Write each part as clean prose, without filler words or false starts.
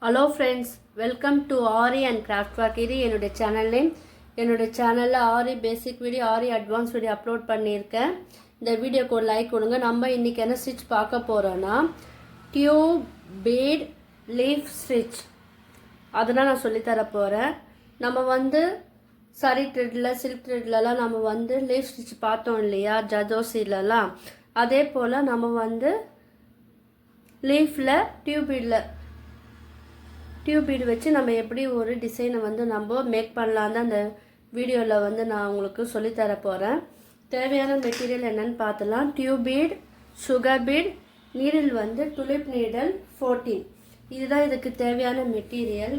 Hello friends, welcome to aari and craft work. இது என்னுடைய channel name. என்னுடைய சேனலில் ஆரி பேசிக் வீடியோ, ஆரி அட்வான்ஸ் வீடியோ அப்லோட் பண்ணியிருக்கேன். இந்த வீடியோக்கு ஒரு லைக் கொடுங்க. நம்ம இன்றைக்கி என்ன ஸ்டிச் பார்க்க போகிறோன்னா டியூப் பீட் லீஃப் ஸ்டிச். அதெல்லாம் நான் சொல்லித்தர போகிறேன். நம்ம சரி த்ரெட்டில் சில்க் த்ரெட்லலாம் நம்ம லீஃப் ஸ்டிச் பார்த்தோம் இல்லையா, ஜதோசிலலாம். அதே போல் நம்ம லீஃபில் டியூப் பீடு வச்சு நம்ம எப்படி ஒரு டிசைனை நம்ம மேக் பண்ணலாம் தான் அந்த வீடியோவில் நான் உங்களுக்கு சொல்லித்தர போகிறேன். தேவையான மெட்டீரியல் என்னென்னு பார்த்துலாம். Tube bead, sugar bead, needle tulip needle 14. இதுதான் இதுக்கு தேவையான மெட்டீரியல்.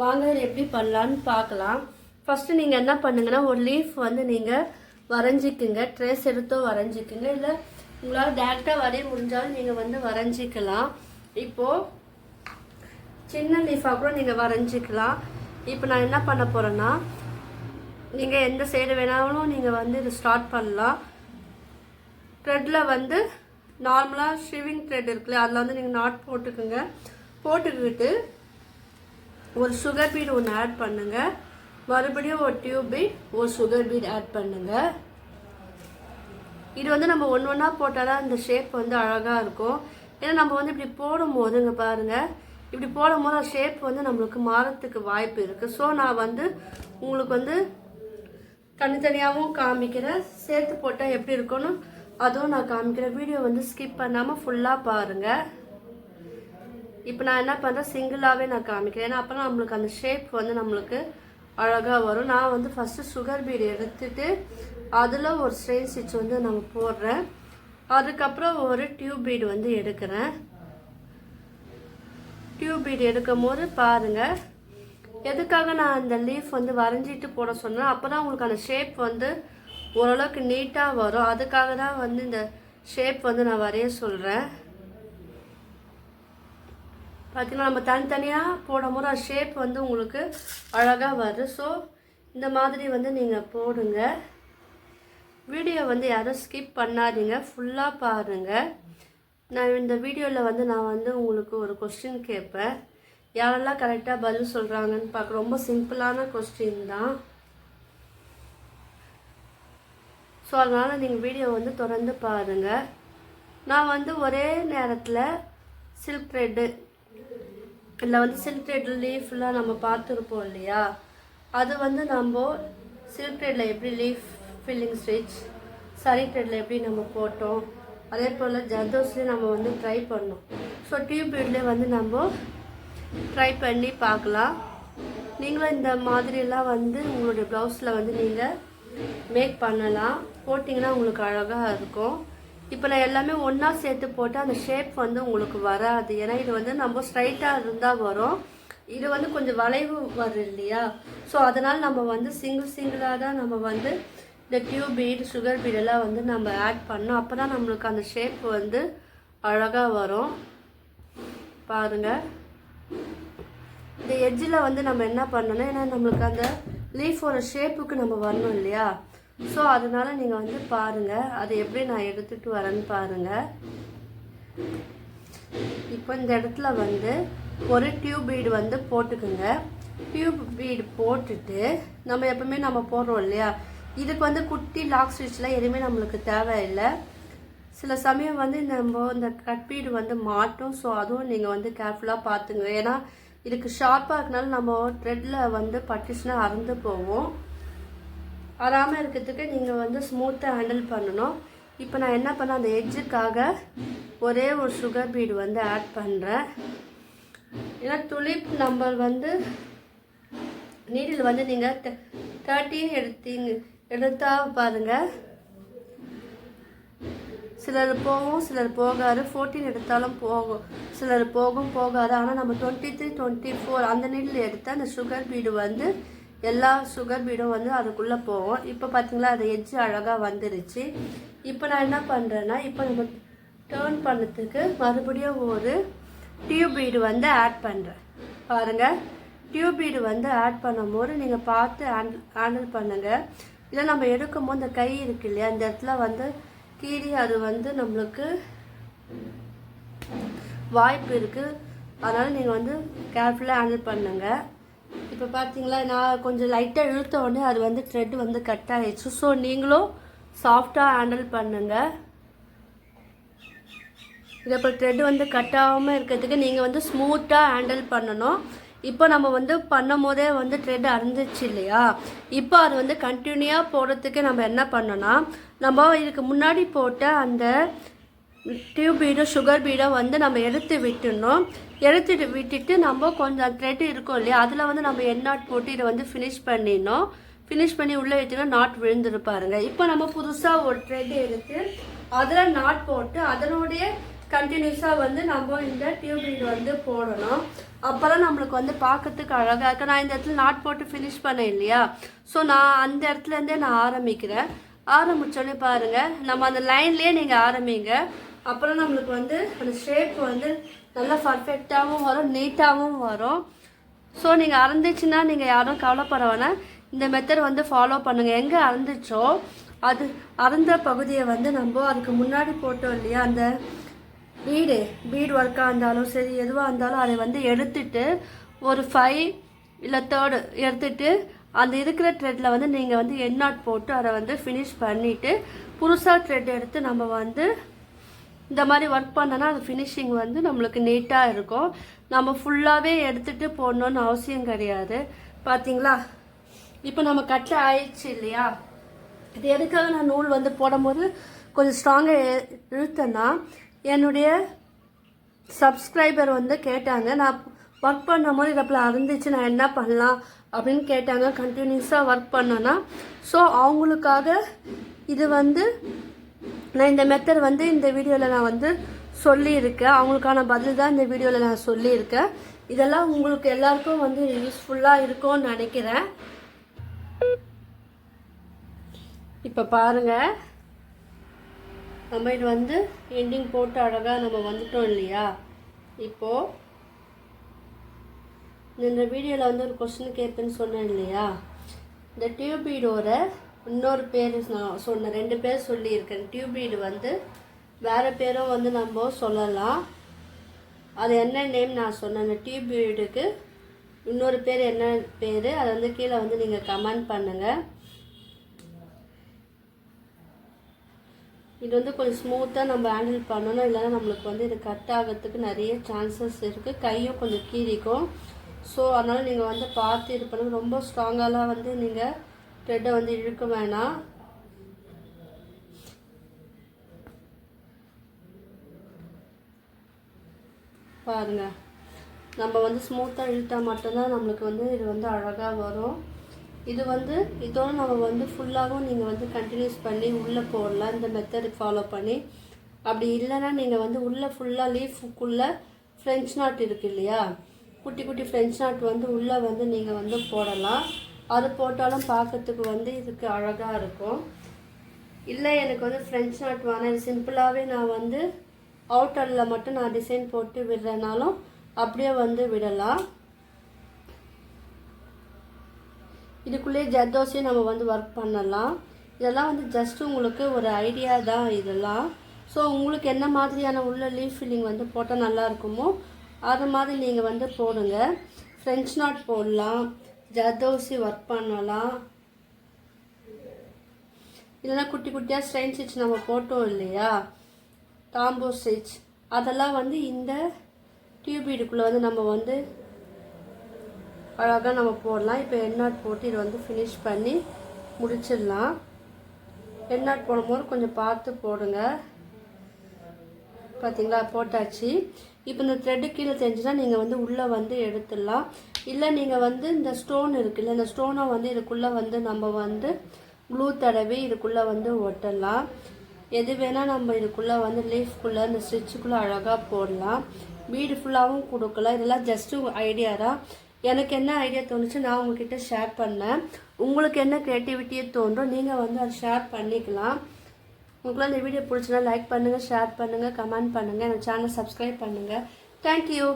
வாங்க இது எப்படி பண்ணலான்னு பார்க்கலாம். ஃபஸ்ட்டு நீங்கள் என்ன பண்ணுங்கன்னா, ஒரு லீஃப் நீங்கள் வரைஞ்சிக்குங்க. ட்ரேஸ் எடுத்தோ வரைஞ்சிக்குங்க, இல்லை உங்களால் டேரெக்டாக வரைய முடிஞ்சாலும் நீங்கள் வரைஞ்சிக்கலாம். இப்போது சின்ன லீஃபாக கூட நீங்கள் வரைஞ்சிக்கலாம். இப்போ நான் என்ன பண்ண போகிறேன்னா, நீங்கள் எந்த சைடு வேணாலும் நீங்கள் இது ஸ்டார்ட் பண்ணலாம். த்ரெட்டில் நார்மலாக ஷிவிங் த்ரெட் இருக்குல்ல, அதில் நீங்கள் நாட் போட்டுக்குங்க. போட்டுக்கிட்டு ஒரு சுகர் பீட் ஒன்று ஆட் பண்ணுங்கள். மறுபடியும் ஒரு டியூப் பீட், ஒரு சுகர் பீட் ஆட் பண்ணுங்கள். இது நம்ம ஒன்று ஒன்றா போட்டால் தான் இந்த ஷேப் அழகாக இருக்கும். ஏன்னா நம்ம இப்படி போடும்போது இங்கே பாருங்கள், இப்படி போடும்போது அந்த ஷேப் நம்மளுக்கு மாறத்துக்கு வாய்ப்பு இருக்குது. ஸோ நான் உங்களுக்கு தனித்தனியாகவும் காமிக்கிறேன், சேர்த்து போட்டால் எப்படி இருக்குன்னு அதுவும் நான் காமிக்கிறேன். வீடியோ ஸ்கிப் பண்ணாமல் ஃபுல்லாக பாருங்கள். இப்போ நான் என்ன பண்ணுறேன், சிங்கிளாகவே நான் காமிக்கிறேன். ஏன்னா அப்போ நம்மளுக்கு அந்த ஷேப் நம்மளுக்கு அழகாக வரும். நான் ஃபஸ்ட்டு சுகர் பீடு எடுத்துட்டு அதில் ஒரு ஸ்ட்ரெயின் ஸ்டிச் நம்ம போடுறேன். அதுக்கப்புறம் ஒரு டியூப் பீடு எடுக்கிறேன். டியூப் பீட் எடுக்கும் போது பாருங்கள், எதுக்காக நான் இந்த லீஃப் வரைஞ்சிட்டு போட சொன்னேன், அப்போ தான் உங்களுக்கு அந்த ஷேப் ஓரளவுக்கு நீட்டாக வரும். அதுக்காக தான் இந்த ஷேப் நான் வரைய சொல்கிறேன். பார்த்தீங்கன்னா நம்ம தனித்தனியாக போடும் போது அந்த ஷேப் உங்களுக்கு அழகாக வரும். ஸோ இந்த மாதிரி நீங்கள் போடுங்க. வீடியோ யாரும் ஸ்கிப் பண்ணாதீங்க, ஃபுல்லாக பாருங்கள். நான் இந்த வீடியோவில் நான் உங்களுக்கு ஒரு கொஸ்டின் கேட்பேன். யாரெல்லாம் கரெக்டாக பதில் சொல்கிறாங்கன்னு பார்க்க. ரொம்ப சிம்பிளான கொஸ்டின் தான். ஸோ அதனால் நீங்கள் வீடியோ தொடர்ந்து பாருங்கள். நான் ஒரே நேரத்தில் சில்க் த்ரெட்டு இல்லை சில்க் த்ரெட் லீஃப்லாம் நம்ம பார்த்துருப்போம் இல்லையா, அது நம்ம சில்க் த்ரெட்டில் எப்படி லீஃப் ஃபில்லிங் ஸ்டிச், சரி த்ரெட்டில் எப்படி நம்ம போட்டோம், அதே போல் ஜர்தோஸ்லேயும் நம்ம ட்ரை பண்ணோம். ஸோ டியூப் பீட்லேயே நம்ம ட்ரை பண்ணி பார்க்கலாம். நீங்களும் இந்த மாதிரிலாம் உங்களுடைய ப்ளவுஸில் நீங்கள் மேக் பண்ணலாம். போட்டிங்கன்னா உங்களுக்கு அழகாக இருக்கும். இப்போ நான் எல்லாமே ஒன்றா சேர்த்து போட்டால் அந்த ஷேப் உங்களுக்கு வராது. ஏன்னா இது நம்ம ஸ்ட்ரைட்டாக இருந்தால் வரும். இது கொஞ்சம் வளைவு வரும் இல்லையா. ஸோ அதனால் நம்ம சிங்கிளாக தான் நம்ம இந்த டியூப் பீட், சுகர் பீடெல்லாம் நம்ம ஆட் பண்ணோம். அப்போ தான் நம்மளுக்கு அந்த ஷேப் அழகாக வரும். பாருங்கள், இந்த எட்ஜில் நம்ம என்ன பண்ணணும், ஏன்னா நம்மளுக்கு அந்த லீஃபோட ஷேப்புக்கு நம்ம வரணும் இல்லையா. ஸோ அதனால் நீங்கள் பாருங்கள், அதை எப்படி நான் எடுத்துகிட்டு வரேன்னு பாருங்கள். இப்போ இந்த இடத்துல ஒரு டியூப் பீடு போட்டுக்குங்க. டியூப் பீடு போட்டுட்டு நம்ம எப்பவுமே நம்ம போடுறோம் இல்லையா, இதுக்கு குட்டி லாக் ஸ்டிச்லாம் எதுவுமே நம்மளுக்கு தேவையில்லை. சில சமயம் இந்த கட் பீடு மாட்டும். ஸோ அதுவும் நீங்கள் கேர்ஃபுல்லாக பார்த்துங்க. ஏன்னா இதுக்கு ஷார்ப்பாக இருக்கனால நம்ம த்ரெட்டில் பட்டுச்சுன்னா அறுந்து போவோம். அறாமல் இருக்கிறதுக்கு நீங்கள் ஸ்மூத்தாக ஹேண்டில் பண்ணணும். இப்போ நான் என்ன பண்ணேன், அந்த எட்ஜுக்காக ஒரே ஒரு சுகர் பீடு ஆட் பண்ணுறேன். ஏன்னா துலிப் நம்பர் நீடில் நீங்கள் 13 எடுத்தா பாருங்கள், சிலர் போகும் சிலர் போகாது. 14 எடுத்தாலும் போகும், சிலர் போகாது. ஆனால் நம்ம 23, 24 அந்த நீடில் எடுத்தால் அந்த சுகர் பீடு எல்லா சுகர் பீடும் அதுக்குள்ளே போகும். இப்போ பார்த்தீங்களா, அது எட்ஜு அழகாக வந்துருச்சு. இப்போ நான் என்ன பண்ணுறேன்னா, இப்போ நம்ம டேர்ன் பண்ணுறதுக்கு மறுபடியும் ஒரு டியூப் பீடு ஆட் பண்ணுறேன். பாருங்கள், டியூப் பீடு ஆட் பண்ணும்போது நீங்கள் பார்த்து ஹேண்டில் பண்ணுங்கள். இல்லை நம்ம எடுக்கும்போது இந்த கை இருக்கு இல்லையா, இந்த இடத்துல கீறி அது நம்மளுக்கு வாய்ப்பு இருக்குது. அதனால் நீங்கள் வந்து கேர்ஃபுல்லாக ஹேண்டில் பண்ணுங்கள். இப்போ பார்த்தீங்களா, நான் கொஞ்சம் லைட்டாக இழுத்த உடனே அது வந்து த்ரெட் வந்து கட் ஆகிடுச்சு. ஸோ நீங்களும் சாஃப்டாக ஹேண்டில் பண்ணுங்கள். இதை இப்போ த்ரெட் வந்து கட் ஆகாமல் இருக்கிறதுக்கு நீங்கள் வந்து ஸ்மூத்தாக ஹேண்டில் பண்ணணும். இப்போ நம்ம வந்து பண்ணும் போதே வந்து த்ரெட் அறுந்துச்சு இல்லையா, இப்போ அது வந்து கண்டினியூவாக போடுறதுக்கு நம்ம என்ன பண்ணோன்னா, நம்ம இதுக்கு முன்னாடி போட்ட அந்த டியூப் பீடோ சுகர் பீடோ வந்து நம்ம எடுத்து விட்டுட்டு நம்ம கொஞ்சம் த்ரெட் இருக்கும் இல்லையா, அதில் வந்து நம்ம எண்ணாட் போட்டு இதை வந்து ஃபினிஷ் பண்ணி உள்ளே வச்சுன்னா நாட் விழுந்துருப்பாருங்க. இப்போ நம்ம புதுசாக ஒரு த்ரெட் எடுத்து அதில் நாட் போட்டு அதனுடைய கண்டினியூஸாக வந்து நம்ம இந்த டியூப் பீடு வந்து போடணும். அப்போ தான் நம்மளுக்கு வந்து பார்க்கறதுக்கு அழகாக இருக்குது. நான் இந்த இடத்துல நாட் போட்டு ஃபினிஷ் பண்ணேன் இல்லையா, ஸோ நான் அந்த இடத்துலேருந்தே நான் ஆரம்பித்தோன்னே பாருங்கள், நம்ம அந்த லைன்லேயே நீங்கள் ஆரம்பிங்க. அப்புறம் நம்மளுக்கு வந்து அந்த ஷேப் வந்து நல்லா பர்ஃபெக்டாகவும் வரும், நீட்டாகவும் வரும். ஸோ நீங்கள் அறந்துச்சுன்னா நீங்கள் யாரும் கவலைப்பட வேணாம், இந்த மெத்தட் வந்து ஃபாலோ பண்ணுங்கள். எங்கே அறந்துச்சோ அது அறந்த பகுதியை வந்து நம்ம அதுக்கு முன்னாடி போட்டோம் இல்லையா, அந்த பீட் ஒர்க்காக இருந்தாலும் சரி எதுவாக இருந்தாலும் அதை வந்து எடுத்துட்டு ஒரு 5 இல்லை 3 எடுத்துட்டு அந்த இருக்கிற த்ரெட்டில் வந்து நீங்கள் வந்து எண்ணாட் போட்டு அதை வந்து ஃபினிஷ் பண்ணிவிட்டு புதுசாக த்ரெட் எடுத்து நம்ம வந்து இந்த மாதிரி ஒர்க் பண்ணோன்னா அது ஃபினிஷிங் வந்து நம்மளுக்கு நீட்டாக இருக்கும். நம்ம ஃபுல்லாகவே எடுத்துகிட்டு போடணுன்னு அவசியம் கிடையாது. பார்த்தீங்களா, இப்போ நம்ம கட்டில் ஆயிடுச்சு இல்லையா, இது எதுக்காக நான் நூல் வந்து போடும்போது கொஞ்சம் ஸ்ட்ராங்காக இழுத்தேன்னா, என்னுடைய சப்ஸ்கிரைபர் வந்து கேட்டாங்க, நான் ஒர்க் பண்ணும் போது இதை அறந்துச்சு நான் என்ன பண்ணலாம் அப்படின்னு கேட்டாங்க. கண்டினியூஸாக ஒர்க் பண்ணோன்னா, ஸோ அவங்களுக்காக இது வந்து நான் இந்த மெத்தட் வந்து இந்த வீடியோவில் நான் வந்து சொல்லியிருக்கேன். அவங்களுக்கான பதில் தான் இந்த வீடியோவில் நான் சொல்லியிருக்கேன். இதெல்லாம் உங்களுக்கு எல்லாருக்கும் வந்து யூஸ்ஃபுல்லாக இருக்கும்னு நினைக்கிறேன். இப்போ பாருங்கள், நம்ம இது வந்து எண்டிங் போட்டு அழகாக நம்ம வந்துட்டோம் இல்லையா. இப்போது இந்த வீடியோவில் வந்து ஒரு கொஸ்டின் கேட்பேன்னு சொன்னேன் இல்லையா, இந்த டியூப் பீடோட இன்னொரு பேர் நான் சொன்னேன், 2 பேர் சொல்லியிருக்கேன். டியூப் பீடு வந்து வேறு பேரும் வந்து நம்ம சொல்லலாம். அது என்ன நேம் நான் சொன்னேன், அந்த டியூப் பீடுக்கு இன்னொரு பேர் என்ன பேர், அதை வந்து கீழே வந்து நீங்கள் கமெண்ட் பண்ணுங்கள். இது வந்து கொஞ்சம் ஸ்மூத்தாக நம்ம ஹேண்டில் பண்ணணும், இல்லைன்னா நம்மளுக்கு வந்து இது கட் ஆகிறதுக்கு நிறைய சான்சஸ் இருக்குது. கையும் கொஞ்சம் கீறிக்கும். ஸோ அதனால் நீங்கள் வந்து பார்த்து இது பண்ணுங்கள். ரொம்ப ஸ்ட்ராங்காலாம் வந்து நீங்கள் த்ரெட்டை வந்து இழுக்க வேணாம். பாருங்கள், நம்ம வந்து ஸ்மூத்தாக இழுத்தால் மட்டும்தான் நம்மளுக்கு வந்து இது வந்து அழகாக வரும். இது வந்து இதோட நம்ம வந்து ஃபுல்லாகவும் நீங்கள் வந்து கண்டினியூஸ் பண்ணி உள்ளே போடலாம், இந்த மெத்தட் ஃபாலோ பண்ணி. அப்படி இல்லைன்னா நீங்கள் வந்து உள்ளே ஃபுல்லாக லீஃபுக்குள்ளே ஃப்ரெஞ்ச் நாட் இருக்குது இல்லையா, குட்டி குட்டி ஃப்ரெஞ்ச் நாட் வந்து உள்ளே வந்து நீங்கள் வந்து போடலாம். அது போட்டாலும் பார்க்கறதுக்கு வந்து இதுக்கு அழகாக இருக்கும். இல்லை எனக்கு வந்து ஃப்ரெஞ்ச் நாட் வேணாம், இது சிம்பிளாகவே நான் வந்து அவுட்டரில் மட்டும் நான் டிசைன் போட்டு விடுறதுனாலும் அப்படியே வந்து விடலாம். இதுக்குள்ளேயே ஜர்தோசியும் நம்ம வந்து ஒர்க் பண்ணலாம். இதெல்லாம் வந்து ஜஸ்ட் உங்களுக்கு ஒரு ஐடியா தான் இதெல்லாம். ஸோ உங்களுக்கு என்ன மாதிரியான உள்ள லீஃப் ஃபில்லிங் வந்து போட்டால் நல்லா இருக்குமோ அது மாதிரி நீங்கள் வந்து போடுங்க. ஃப்ரெஞ்ச் நாட் போடலாம், ஜர்தோசி ஒர்க் பண்ணலாம், இல்லைன்னா குட்டி குட்டியாக ஸ்ட்ரெயின் ஸ்டிச் நம்ம போட்டோம் இல்லையா, டாம்போ ஸ்டிச், அதெல்லாம் வந்து இந்த டியூப் பீடுக்குள்ளே வந்து நம்ம வந்து அழகாக நம்ம போடலாம். இப்போ எண்ணாட் போட்டு இதை வந்து ஃபினிஷ் பண்ணி முடிச்சிடலாம். எண்ணாட் போடும்போது கொஞ்சம் பார்த்து போடுங்க. பார்த்தீங்களா, போட்டாச்சு. இப்போ இந்த த்ரெட்டு கீழே தெரிஞ்சுன்னா நீங்கள் வந்து உள்ளே வந்து எடுத்துடலாம். இல்லை நீங்கள் வந்து இந்த ஸ்டோன் இருக்குல்ல, இந்த ஸ்டோனை வந்து இதுக்குள்ளே வந்து நம்ம வந்து க்ளூ தடவி இதுக்குள்ளே வந்து ஒட்டலாம். எது வேணால் நம்ம இதுக்குள்ளே வந்து லீஃப்குள்ளே இந்த ஸ்டிச்சுக்குள்ளே அழகாக போடலாம். பீடு ஃபுல்லாகவும் கொடுக்கலாம். இதெல்லாம் ஜஸ்ட்டு ஐடியா தான். எனக்கு என்ன ஐடியா தோணுச்சு நான் உங்ககிட்ட ஷேர் பண்ணேன். உங்களுக்கு என்ன க்ரியேட்டிவிட்டியே தோன்றும் நீங்கள் வந்து அதை ஷேர் பண்ணிக்கலாம். உங்களுக்குலாம் இந்த வீடியோ பிடிச்சினா லைக் பண்ணுங்கள், ஷேர் பண்ணுங்கள், கமெண்ட் பண்ணுங்கள், என் சேனலை சப்ஸ்கிரைப் பண்ணுங்கள். தேங்க்யூ.